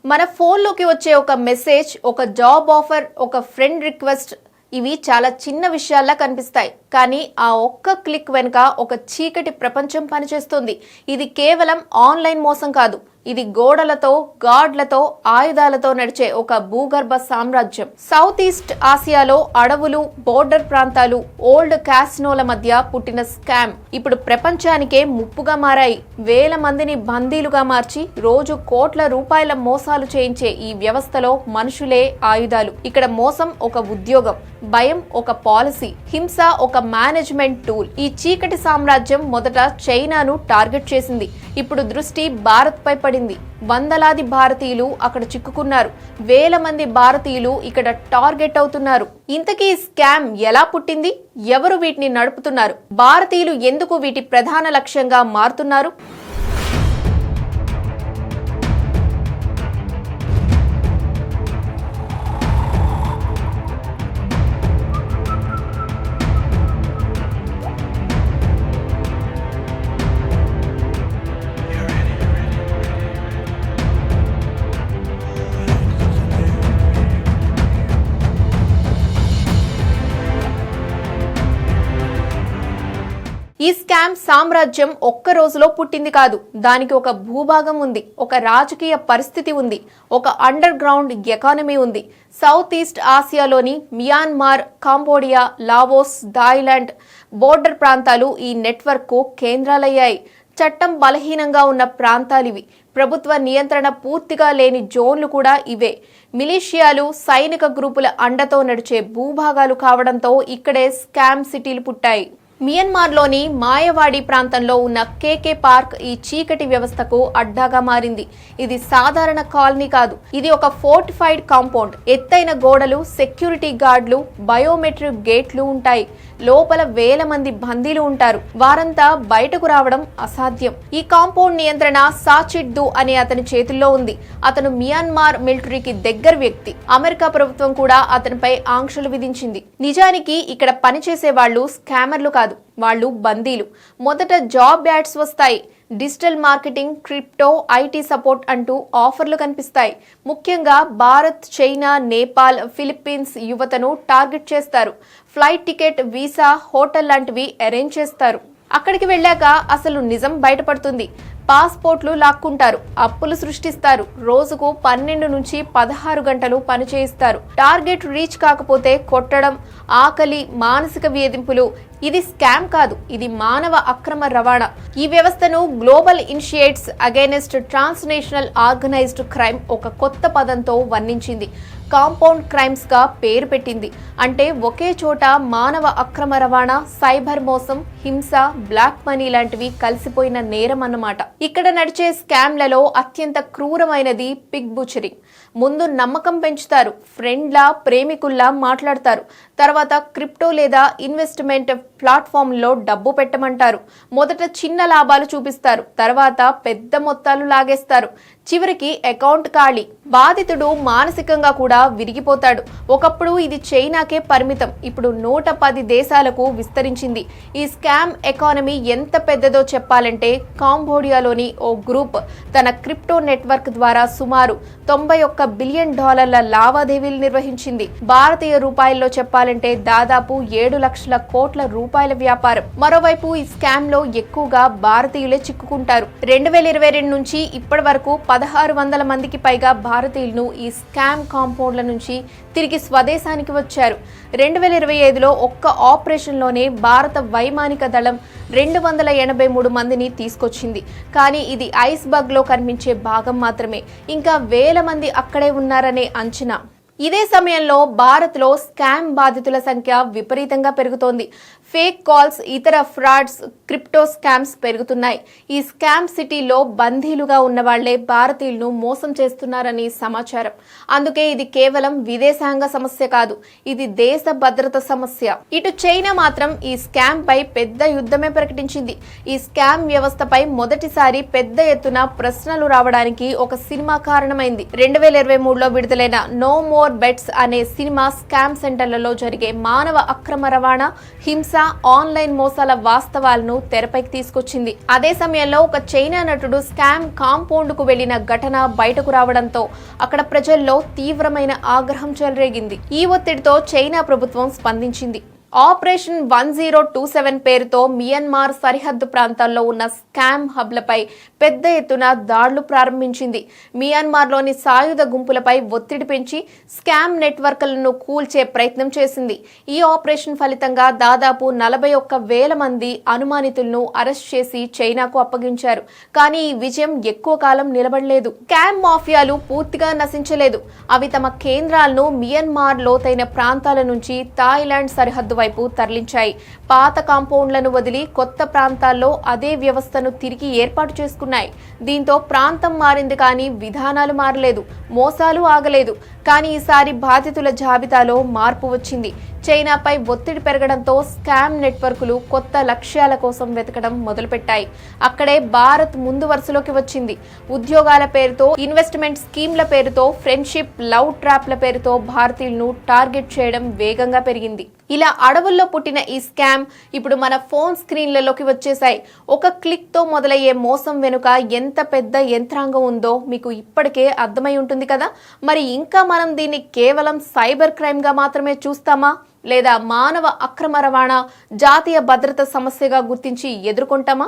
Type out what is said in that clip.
మన ఫోన్లోకి వచ్చే ఒక మెసేజ్, ఒక జాబ్ ఆఫర్, ఒక ఫ్రెండ్ రిక్వెస్ట్ ఇవి చాలా చిన్న విషయాల్లా కనిపిస్తాయి. కానీ ఆ ఒక్క క్లిక్ వెనుక ఒక చీకటి ప్రపంచం పనిచేస్తుంది. ఇది కేవలం ఆన్లైన్ మోసం కాదు. ఇది గోడలతో, గార్డ్లతో, ఆయుధాలతో నడిచే ఒక భూగర్భ సామ్రాజ్యం. సౌత్ ఈస్ట్ ఆసియాలో అడవులు, బోర్డర్ ప్రాంతాలు, ఓల్డ్ క్యాసినోల మధ్య పుట్టిన స్కామ్ ఇప్పుడు ప్రపంచానికే ముప్పుగా మారాయి. వేల మందిని బందీలుగా మార్చి రోజు కోట్ల రూపాయల మోసాలు చేయించే ఈ వ్యవస్థలో మనుషులే ఆయుధాలు. ఇక్కడ మోసం ఒక ఉద్యోగం, భయం ఒక పాలసీ, హింస ఒక మేనేజ్మెంట్ టూల్. ఈ చీకటి సామ్రాజ్యం మొదట చైనాను టార్గెట్ చేసింది. ఇప్పుడు దృష్టి భారత్ పై పడింది. వందలాది భారతీయులు అక్కడ చిక్కుకున్నారు. వేల మంది భారతీయులు ఇక్కడ టార్గెట్ అవుతున్నారు. ఇంతకీ స్కామ్ ఎలా పుట్టింది? ఎవరు వీటిని నడుపుతున్నారు? భారతీయులు ఎందుకు వీటి ప్రధాన లక్ష్యంగా మారుతున్నారు? ఈ స్కామ్ సామ్రాజ్యం ఒక్క రోజులో పుట్టింది కాదు. దానికి ఒక భూభాగం ఉంది, ఒక రాజకీయ పరిస్థితి ఉంది, ఒక అండర్ గ్రౌండ్ ఎకానమీ ఉంది. సౌత్ ఈస్ట్ ఆసియాలోని Myanmar, Cambodia, Laos, Thailand border ప్రాంతాలు ఈ నెట్వర్క్ కు కేంద్రాలయ్యాయి. చట్టం బలహీనంగా ఉన్న ప్రాంతాలివి. ప్రభుత్వ నియంత్రణ పూర్తిగా లేని జోన్లు కూడా ఇవే. మిలిషియాలు, సైనిక గ్రూపుల అండతో నడిచే భూభాగాలు కావడంతో ఇక్కడే స్కామ్ సిటీలు పుట్టాయి. మియన్మార్లోని మాయవాడి ప్రాంతంలో ఉన్న కేకే పార్క్ ఈ చీకటి వ్యవస్థకు అడ్డాగా మారింది. ఇది సాధారణ కాలనీ కాదు. ఇది ఒక ఫోర్టిఫైడ్ కాంపౌండ్. ఎత్తైన గోడలు, సెక్యూరిటీ గార్డులు, బయోమెట్రిక్ గేట్లు ఉంటాయి. లోపల వేల మంది బందీలు ఉంటారు. వారంతా బయటకు రావడం అసాధ్యం. ఈ కాంపౌండ్ నియంత్రణ సాచిడ్దు అనే అతని చేతుల్లో ఉంది. అతను మియాన్మార్ మిలిటరీకి దగ్గర వ్యక్తి. అమెరికా ప్రభుత్వం కూడా అతనిపై ఆంక్షలు విధించింది. నిజానికి ఇక్కడ పనిచేసే వాళ్ళు స్కామర్లు కాదు, వాళ్ళు బందీలు. మొదట జాబ్ యాడ్స్ వస్తాయి. Digital marketing, crypto, IT support అంటూ ఆఫర్లు కనిపిస్తాయి. ముఖ్యంగా భారత్, చైనా, నేపాల్, ఫిలిప్పీన్స్ యువతను టార్గెట్ చేస్తారు. ఫ్లైట్ టికెట్, వీసా, హోటల్ లాంటివి అరేంజ్ చేస్తారు. అక్కడికి వెళ్ళాక అసలు నిజం బయటపడుతుంది. పాస్పోర్ట్లు లాక్కుంటారు, అప్పులు సృష్టిస్తారు, రోజుకు 12 నుంచి 16 గంటలు పనిచేయిస్తారు. టార్గెట్ రీచ్ కాకపోతే కొట్టడం, ఆకలి, మానసిక వేధింపులు. ఇది స్కామ్ కాదు, ఇది మానవ అక్రమ రవాణా. ఈ వ్యవస్థను global initiates against transnational organised crime ఒక కొత్త పదంతో వర్ణించింది. కాంపౌండ్ క్రైమ్స్ గా పేరు పెట్టింది. అంటే ఒకే చోట మానవ అక్రమ రవాణా, సైబర్ మోసం, హింస, బ్లాక్ మనీ లాంటివి కలిసిపోయిన నేరం అన్నమాట. ఇక్కడ నడిచే స్కామ్లలో అత్యంత క్రూరమైనది పిగ్ బుచరింగ్. ముందు నమ్మకం పెంచుతారు, ఫ్రెండ్లా, ప్రేమికుల్లా మాట్లాడతారు. తర్వాత క్రిప్టో లేదా ఇన్వెస్ట్మెంట్ ప్లాట్ఫామ్లో డబ్బు పెట్టమంటారు. మొదట చిన్న లాభాలు చూపిస్తారు, తర్వాత పెద్ద మొత్తాలు లాగేస్తారు. చివరికి అకౌంట్ ఖాళీ. బాధితుడు మానసికంగా కూడా విరిగిపోతాడు. ఒకప్పుడు ఇది చైనాకే పరిమితం, ఇప్పుడు 110 దేశాలకు విస్తరించింది. ఈ స్కామ్ ఎకానమీ ఎంత పెద్దదో చెప్పాలంటే కాంబోడియాలోని ఓ గ్రూప్ తన క్రిప్టో నెట్వర్క్ ద్వారా సుమారు $91 బిలియన్ లావాదేవీలు నిర్వహించింది. భారతీయ రూపాయల్లో చెప్పాలంటే దాదాపు 7 లక్షల కోట్ల రూపాయల వ్యాపారం. మరోవైపు ఈ స్కామ్ లో ఎక్కువగా భారతీయులే చిక్కుకుంటారు. 2022 నుంచి ఇప్పటి వరకు 1600 మందికి పైగా భారతీయులను ఈ స్కామ్ కాంపౌండ్ల నుంచి తిరిగి స్వదేశానికి వచ్చారు. 2025లో ఒక్క ఆపరేషన్లోనే భారత వైమానిక దళం 283 మందిని తీసుకొచ్చింది. కానీ ఇది ఐస్ బగ్ లో కనిపించే భాగం మాత్రమే. ఇంకా వేల మంది అక్కడే ఉన్నారనే అంచనా. ఇదే సమయంలో భారత్లో స్కామ్ బాధితుల సంఖ్య విపరీతంగా పెరుగుతోంది. ఫేక్ కాల్స్, ఇతర ఫ్రాడ్స్, క్రిప్టో స్కామ్స్ పెరుగుతున్నాయి. ఈ స్కామ్ సిటీలో బందీలుగా ఉన్న వాళ్లే భారతీయులను మోసం చేస్తున్నారని సమాచారం. అందుకే ఇది కేవలం విదేశాంగ సమస్య కాదు, ఇది దేశ భద్రత సమస్య. ఇటు చైనా మాత్రం ఈ స్కామ్ పై పెద్ద యుద్ధమే ప్రకటించింది. ఈ స్కామ్ వ్యవస్థపై మొదటిసారి పెద్ద ఎత్తున ప్రశ్నలు రావడానికి ఒక సినిమా కారణమైంది. 2023లో విడుదలైన నో మోర్ బెట్స్ అనే సినిమా స్కామ్ సెంటర్లలో జరిగే మానవ అక్రమ రవాణా, హింస, తాజా ఆన్లైన్ మోసాల వాస్తవాలను తెరపైకి తీసుకొచ్చింది. అదే సమయంలో ఒక చైనా నటుడు స్కామ్ కాంపౌండ్ కు వెళ్లిన ఘటన బయటకు రావడంతో అక్కడ ప్రజల్లో తీవ్రమైన ఆగ్రహం చెలరేగింది. ఈ ఒత్తిడితో చైనా ప్రభుత్వం స్పందించింది. ఆపరేషన్ 1027 పేరుతో మియన్మార్ సరిహద్దు ప్రాంతాల్లో ఉన్న స్కామ్ హబ్లపై పెద్ద ఎత్తున దాడులు ప్రారంభించింది. మియన్మార్లోని సాయుధ గుంపులపై ఒత్తిడి పెంచి స్కామ్ నెట్వర్క్లను కూల్చే ప్రయత్నం చేసింది. ఈ ఆపరేషన్ ఫలితంగా దాదాపు 41,000 మంది అనుమానితులను అరెస్ట్ చేసి చైనాకు అప్పగించారు. కానీ ఈ విజయం ఎక్కువ కాలం నిలబడలేదు. స్కామ్ మాఫియాలు పూర్తిగా నశించలేదు. అవి తమ కేంద్రాలను మియన్మార్ లోతైన ప్రాంతాల నుంచి థాయిలాండ్ సరిహద్దు వైపు తరలించాయి. పాత కాంపౌండ్లను వదిలి కొత్త ప్రాంతాల్లో అదే వ్యవస్థను తిరిగి ఏర్పాటు చేసుకున్నాయి. దీంతో ప్రాంతం మారింది కానీ విధానాలు మారలేదు, మోసాలు ఆగలేదు. కానీ ఈసారి బాధితుల జాబితాలో మార్పు వచ్చింది. చైనాపై ఒత్తిడి పెరగడంతో స్కామ్ నెట్వర్క్లు కొత్త లక్ష్యాల కోసం వెతకడం మొదలుపెట్టాయి. అక్కడే భారత్ ముందు వరుసలోకి వచ్చింది. ఉద్యోగాల పేరుతో, ఇన్వెస్ట్మెంట్ స్కీమ్ల పేరుతో, ఫ్రెండ్షిప్, లవ్ ట్రాప్ల పేరుతో భారతీయులను టార్గెట్ చేయడం వేగంగా పెరిగింది. ఇలా అడవుల్లో పుట్టిన ఈ స్కామ్ ఇప్పుడు మన ఫోన్ స్క్రీన్లలోకి వచ్చేసాయి. ఒక క్లిక్ తో మొదలయ్యే మోసం వెనుక ఎంత పెద్ద యంత్రాంగం ఉందో మీకు ఇప్పటికే అర్థమై ఉంటుంది కదా. మరి ఇంకా మనం దీన్ని కేవలం సైబర్ క్రైమ్ గా మాత్రమే చూస్తామా, లేదా మానవ అక్రమ రవాణా, జాతీయ భద్రత సమస్యగా గుర్తించి ఎదుర్కొంటామా?